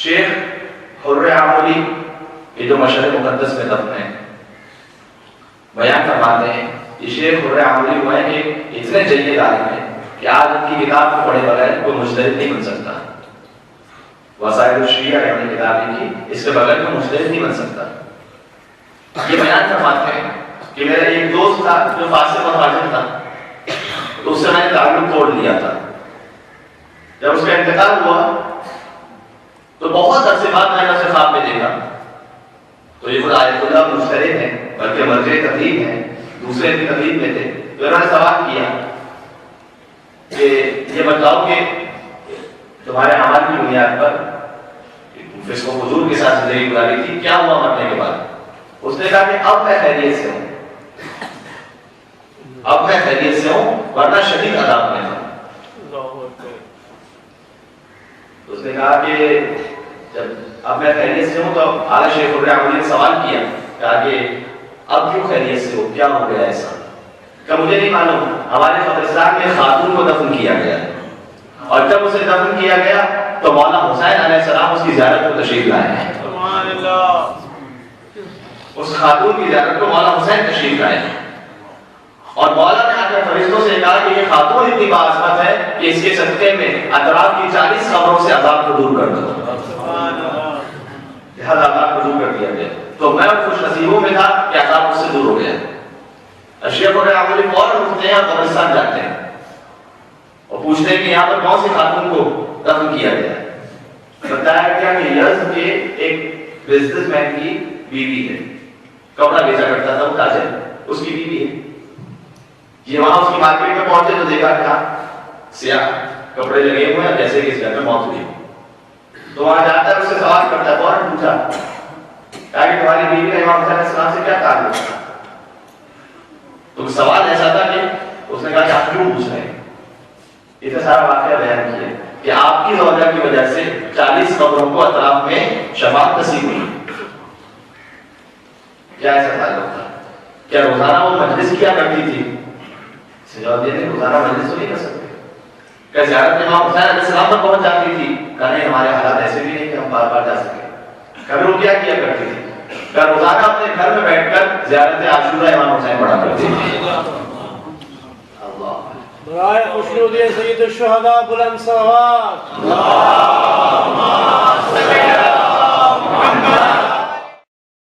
شیخ حر عاملی یہ جو مشرق مقدس میں دفن ہے بیان فرماتے ہیں یہ شیخ حر عاملی ہوئے ہیں کہ اتنے جید عالم ہیں کہ آج ان کی کتاب کو پڑھے بغیر کوئی مجتہد نہیں بن سکتا. وسائل الشریعہ ہے انہوں نے کتاب لکھی, اس کے بغیر کوئی مجتہد نہیں بن سکتا. یہ بیان فرماتے ہیں کہ میرا ایک دوست تھا جو فاسق اور فاجر تھا, تو اس سے میں نے تعلق توڑ لیا تھا. جب اس کا انتقال ہوا تو بہت عرصے بعد میں نے اسے خواب میں دیکھا. تو یہ خود آیت اللہ مشترک ہیں, بلکہ مرجع تقلید ہیں, دوسرے بھی تقلید میں تھے. تو انہوں نے سوال کیا کہ یہ بتاؤ کہ تمہارے اعمال کی بنیاد پر فسق و فجور کے ساتھ زندگی گزاری تھی, کیا ہوا مرنے کے بعد؟ اس نے کہا کہ اب میں خیریت سے ہوں, اب میں خیریت سے ہوں, ورنہ شدید عذاب میں تھا. اس نے کہا کہ جب اب میں خیریت سے ہوں تو اعلیٰ شیخ حر عاملی نے سوال کیا, کہا کہ اب کیوں خیریت سے ہو, کیا ہو گیا ایسا؟ کہ مجھے نہیں معلوم, ہمارے قبرستان میں خاتون کو دفن کیا گیا اور جب اسے دفن کیا گیا تو مولا حسین علیہ السلام اس کی زیارت کو تشریف لائے ہیں. سبحان اللہ. اس خاتون کی زیارت کو مولا حسین تشریف لائے ہیں اور مولا نے آ کر فرشتوں سے کہا کہ یہ خاتون اتنی باعظمت ہے کہ اس کے صدقے میں اطراف کی 40 قبروں سے عذاب کو دور کر دو. لہذا عذاب کو دور کر دیا گیا. تو میں خوش نصیبوں میں تھا کہ عذاب اس سے دور ہو گیا. شیخ حر عاملی فوراً اٹھتے ہیں اور قبرستان جاتے ہیں اور پوچھتے ہیں کہ یہاں پر کون سی خاتون کو دفن کیا گیا. بتایا گیا کہ یزد کے ایک بزنس مین کی بیوی ہے, کپڑا بیچا کرتا تھا وہ تاجر, اس کی بیوی ہے. یہ وہاں اس کی مارکیٹ میں پہنچے تو دیکھا کہ سیاہ کپڑے لگے ہوئے ہیں جیسے کہ اس گھر میں موت ہوئی. تو وہاں جاتا ہے, اس سے سوال کرتا ہے, فوراً پوچھا کہ تمہاری بیوی کا امام حسین علیہ السلام سے کیا تعلق تھا؟ تو سوال ایسا تھا کہ اس نے کہا کہ آپ کیوں پوچھ رہے ہیں. یہ سارا واقعہ بیان کیا کہ آپ کی زوجہ کی وجہ سے 40 قبروں کو اطراف میں شفاعت نصیب ہوئی. کیا ایسا تعلق تھا؟ کیا روزانہ وہ مجلس کیا کرتی تھی؟ جواب دیتے روزانہ مجلس تو نہیں کر سکتے. کیا زیارت امام حسین علیہ السلام پر پہنچ جاتی تھی؟ کہا نہیں, ہمارے حالات ایسے بھی نہیں کہ ہم بار بار جا سکیں. کبھی وہ کیا کیا کرتی تھی؟ کیا روزانہ اپنے گھر میں بیٹھ کر زیارت عاشورہ امام حسین پڑھا کرتی تھی. اللہ برائے خوشنودی سید الشہداء بلند صلوات.